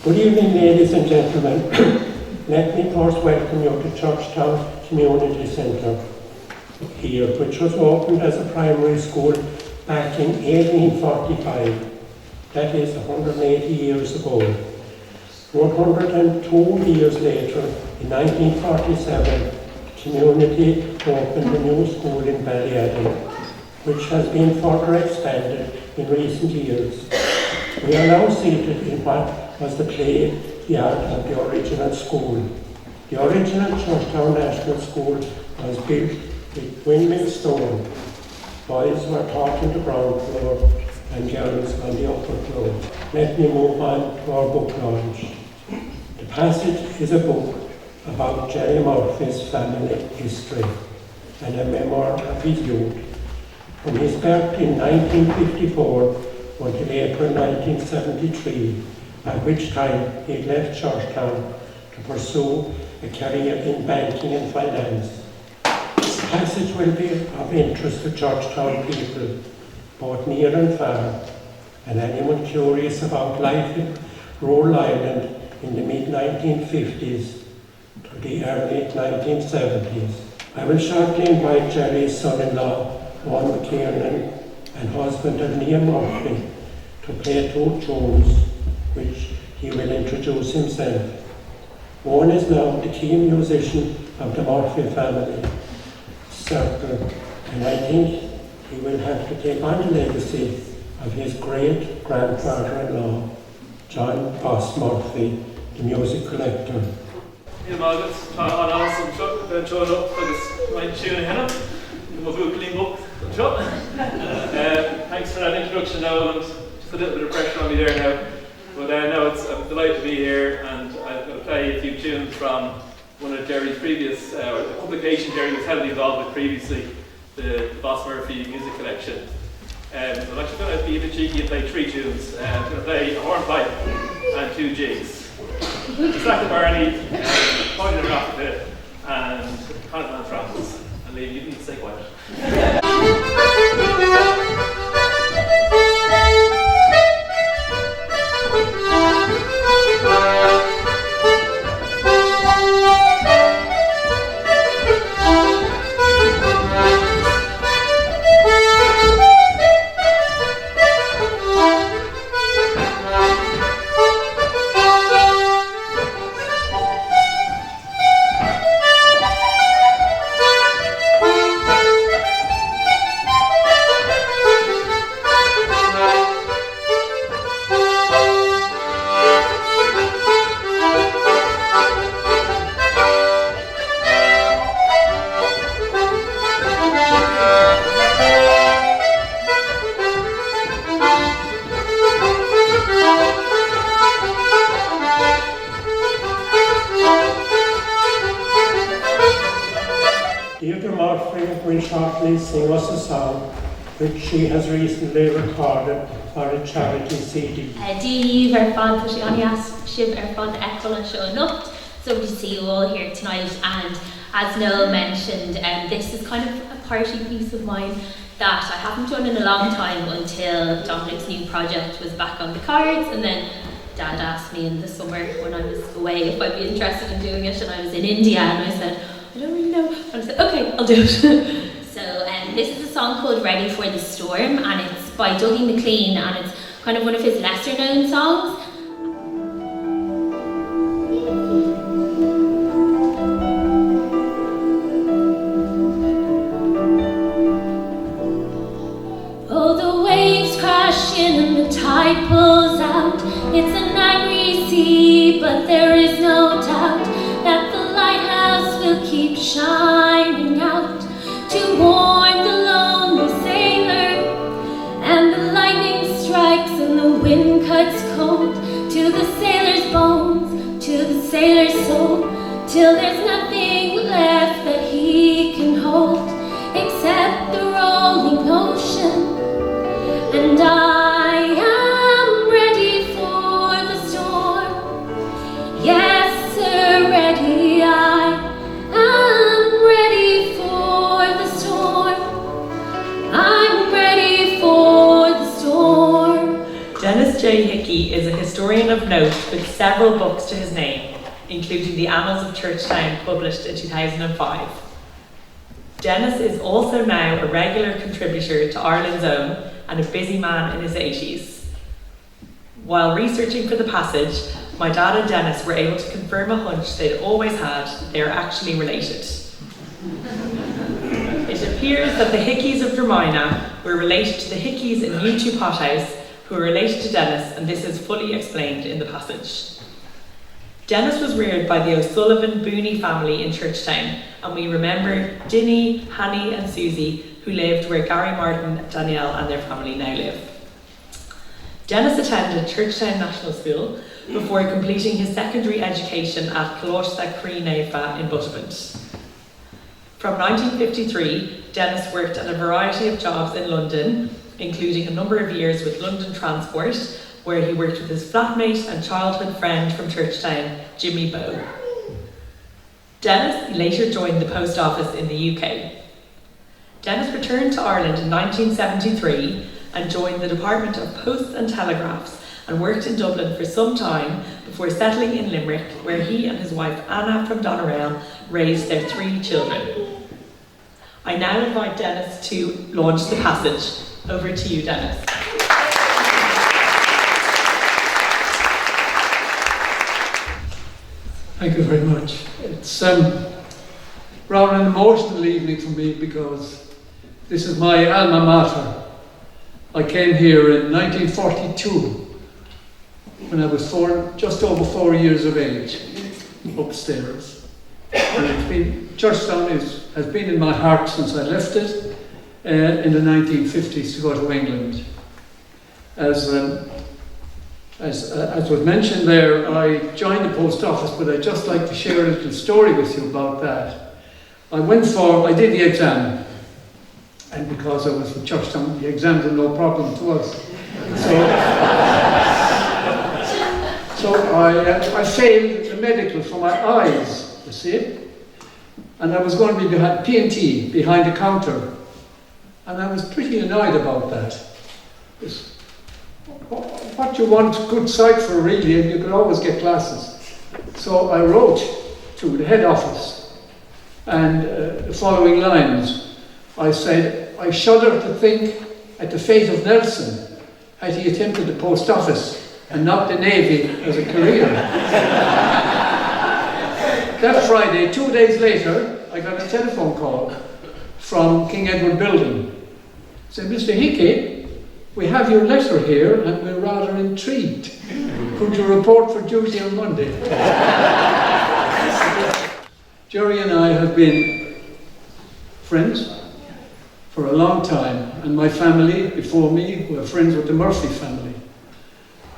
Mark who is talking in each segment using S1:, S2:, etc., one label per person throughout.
S1: Good evening, ladies and gentlemen. Let me first welcome you to Churchtown Community Centre here, which was opened as a primary school back in 1845. That is 180 years ago. 102 years later, in 1947, the community opened a new school in Ballyadam, which has been further expanded in recent years. We are now seated in what was the play yard of the original school. The original Churchtown National School was built with windmill stone. Boys were taught on the ground floor and girls on the upper floor. Let me move on to our book launch. The passage is a book about Gerry Murphy's family history and a memoir of his youth, from his birth in 1954 until April 1973, at which time he left Churchtown to pursue a career in banking and finance. This passage will be of interest to Churchtown people, both near and far, and anyone curious about life in rural Ireland in the mid-1950s to the early 1970s. I will shortly invite Gerry's son-in-law, Owen Mc Kiernan, and husband of Niamh Murphy, to play two tunes, which he will introduce himself. Owen is now the key musician of the Murphy family circle, and I think he will have to take on the legacy of his great-grandfather-in-law, John Boss Murphy, the music collector.
S2: Niamh Agus, tá an awesome truck that showed up for this right tune ahead of the clean book truck. Thanks for that introduction, Noel, and just a little bit of pressure on me there now. But no, I'm delighted to be here, and I'm going to play a few tunes from one of Gerry's previous, the publication Gerry was heavily involved with previously, the Boss Murphy music collection. So I'm actually going to be a bit cheeky and play three tunes. I'm going to play a hornpipe and two jigs. Distracted Barney, pointing the rock a bit, and Conant Francis. And Liam, you need to stay quiet.
S1: Deirdre Murphy will shortly sing us a song which she has recently recorded for a charity CD.
S3: Díomh ar fad tá sé anias sibh ar fad eicil an seo anocht. So to see you all here tonight, and as Noel mentioned, this is kind of a party piece of mine that I haven't done in a long time until Dominic's new project was back on the cards, and then Dad asked me in the summer when I was away if I'd be interested in doing it, and I was in India, and I said, I don't really know. And I said, okay, I'll do it. So this is a song called Ready for the Storm, and it's by Dougie McLean, and it's kind of one of his lesser known songs.
S4: Oh, the waves crash in and the tide pulls out. It's an angry sea, but there is no doubt that the lighthouse will keep shining out to warn the lonely sailor. And the lightning strikes and the wind cuts cold to the sailor's bones, to the sailor's soul, till there's nothing left that he can hold except the rolling ocean. And I am ready for the storm. Yes, sir, ready. I am ready for the storm. I'm ready for the storm.
S5: Denis J Hickey Hickey is a historian of note with several books to his name, including The Annals of Churchtown, published in 2005. Denis is also now a regular contributor to Ireland's Own and a busy man in his 80s. While researching for the passage, my dad and Denis were able to confirm a hunch they'd always had: they are actually related. It appears that the Hickeys of Dromina were related to the Hickeys in U2 Pothouse, who were related to Denis, and this is fully explained in the passage. Denis was reared by the O'Sullivan Booney family in Churchtown, and we remember Dinny, Hanny and Susie, who lived where Gary Martin, Danielle and their family now live. Denis attended Churchtown National School before completing his secondary education at Coláiste Crí Naofa in Buttevant. From 1953, Denis worked at a variety of jobs in London, including a number of years with London Transport, where he worked with his flatmate and childhood friend from Churchtown, Jimmy Bowe. Denis later joined the Post Office in the UK. Denis returned to Ireland in 1973 and joined the Department of Posts and Telegraphs and worked in Dublin for some time before settling in Limerick, where he and his wife Anna from Doneraile raised their 3 children. I now invite Denis to launch the passage. Over to you, Denis.
S6: Thank you very much. It's rather an emotional evening for me because this is my alma mater. I came here in 1942 when I was just over 4 years of age, upstairs. And Churchtown has been in my heart since I left it in the 1950s to go to England. As was mentioned there, I joined the post office, but I'd just like to share a little story with you about that. I did the exam, and because I was from Churchtown, the exams were no problem to us. So I failed the medical for my eyes, you see, and I was going to be behind P&T, behind the counter, and I was pretty annoyed about that. What you want good sight for really, and you could always get glasses. So I wrote to the head office, and the following lines. I said, I shudder to think at the fate of Nelson had he attempted the post office and not the Navy as a career. That Friday, 2 days later, I got a telephone call from King Edward Building. Said, Mr. Hickey, we have your letter here and we're rather intrigued. Could you report for duty on Monday? Gerry and I have been friends for a long time, and my family before me were friends with the Murphy family.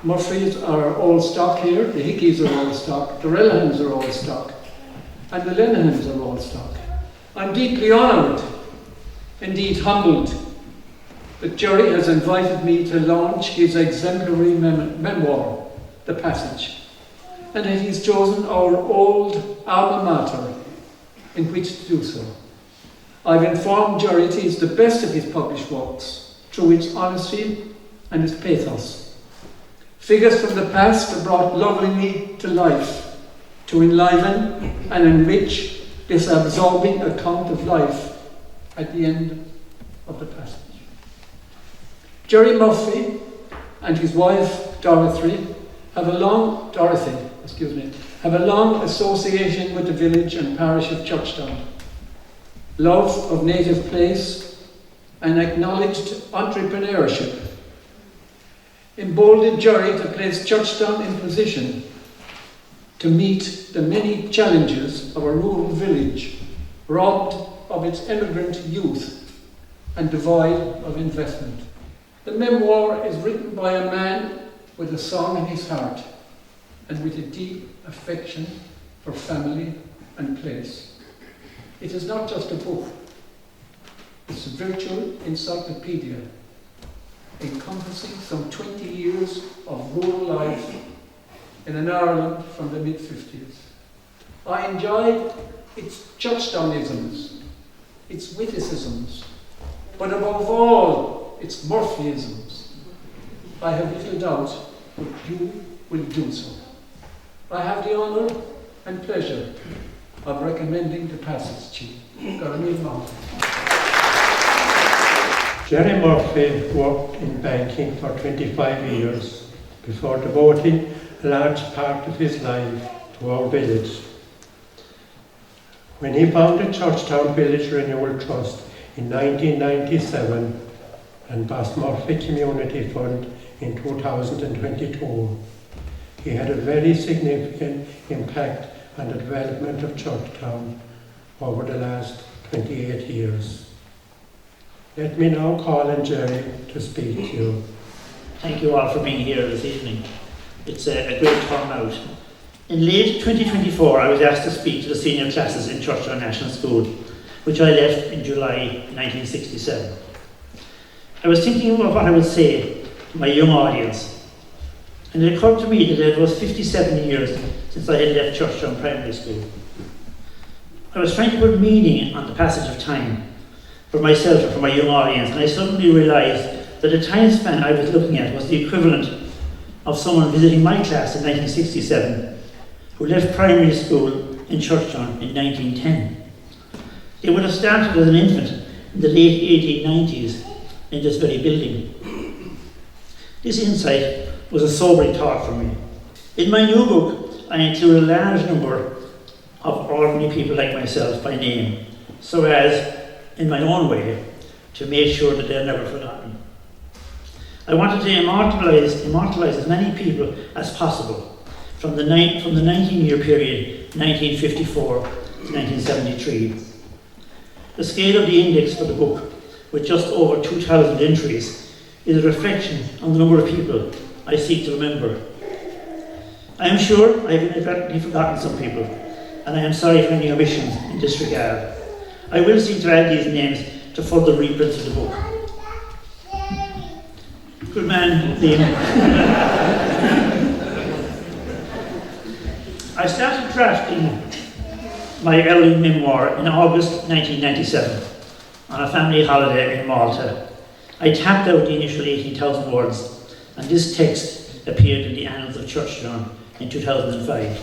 S6: Murphys are all stock here, the Hickeys are all stock, the Relihans are all stock, and the Linehans are all stock. I'm deeply honoured, indeed humbled, that Gerry has invited me to launch his exemplary memoir, The Passage, and that he's chosen our old alma mater in which to do so. I've informed Gerry it is the best of his published works, through its honesty and its pathos. Figures from the past are brought lovingly to life, to enliven and enrich this absorbing account of life at the end of the passage. Gerry Murphy and his wife Dorothy have a long association with the village and parish of Churchtown. Love of native place and acknowledged entrepreneurship emboldened Gerry to place Churchtown in position to meet the many challenges of a rural village robbed of its emigrant youth and devoid of investment. The memoir is written by a man with a song in his heart and with a deep affection for family and place. It is not just a book, it's a virtual encyclopedia encompassing some 20 years of rural life in an Ireland from the mid-50s. I enjoyed its Churchtownisms, its witticisms, but above all, its Murphyisms. I have little doubt but you will do so. I have the honour and pleasure of recommending the passage to you. Gerry Murphy.
S1: Gerry Murphy worked in banking for 25 years before devoting a large part of his life to our village. When he founded Churchtown Village Renewal Trust in 1997 and Boss Murphy Community Fund in 2022, he had a very significant impact on the development of Churchtown over the last 28 years. Let me now call on Gerry to speak to you.
S7: Thank you all for being here this evening. It's a great turnout. In late 2024, I was asked to speak to the senior classes in Churchtown National School, which I left in July 1967. I was thinking about what I would say to my young audience, and it occurred to me that it was 57 years since I had left Churchtown Primary School. I was trying to put meaning on the passage of time for myself and for my young audience, and I suddenly realised that the time span I was looking at was the equivalent of someone visiting my class in 1967 who left primary school in Churchtown in 1910. They would have started as an infant in the late 1890s in this very building. This insight was a sobering thought for me. In my new book, I include a large number of ordinary people like myself by name, so as, in my own way, to make sure that they're never forgotten. I wanted to immortalize as many people as possible from the 19-year period, 1954 to 1973. The scale of the index for the book, with just over 2,000 entries, is a reflection on the number of people I seek to remember. I am sure I have inadvertently forgotten some people, and I am sorry for any omissions in this regard. I will seek to add these names to further reprints of the book. Good man, Liam. I started drafting my early memoir in August 1997 on a family holiday in Malta. I tapped out the initial 18,000 words, and this text appeared in the Annals of Churchtown in 2005.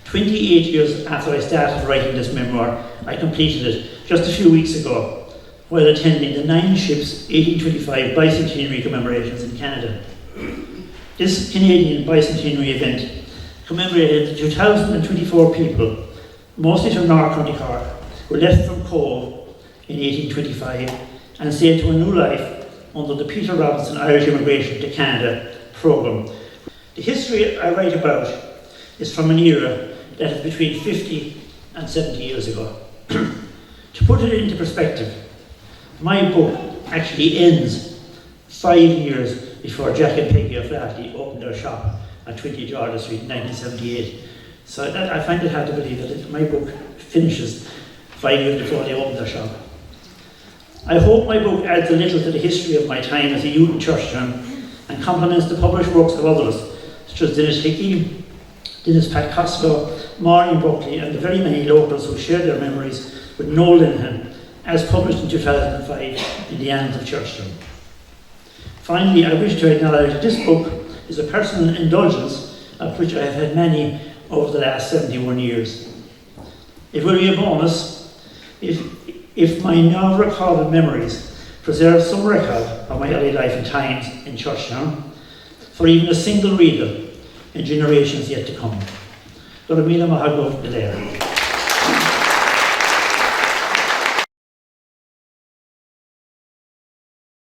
S7: 28 years after I started writing this memoir, I completed it just a few weeks ago while attending the 9 Ships 1825 bicentenary commemorations in Canada. This Canadian bicentenary event commemorated 2,024 people, mostly from North County Cork, who left from Cove in 1825 and sailed to a new life under the Peter Robinson Irish Immigration to Canada programme. The history I write about is from an era that is between 50 and 70 years ago. To put it into perspective, my book actually ends 5 years before Jack and Peggy O'Flaherty opened their shop at 20 Georgia Street in 1978. So I find it hard to believe that my book finishes 5 years before they opened their shop. I hope my book adds a little to the history of my time as a youth in Churchtown and complements the published works of others, such as Denis Hickey, Dennis Pat Costco, Maureen Buckley, and the very many locals who share their memories with Noel Linehan, as published in 2005 in the Annals of Churchtown. Finally, I wish to acknowledge that this book is a personal indulgence, of which I have had many over the last 71 years. It will be a bonus if my now recorded memories preserve some record of my early life and times in Churchtown for even a single reader in generations yet to come. Dora Míle Maith Agó Léir.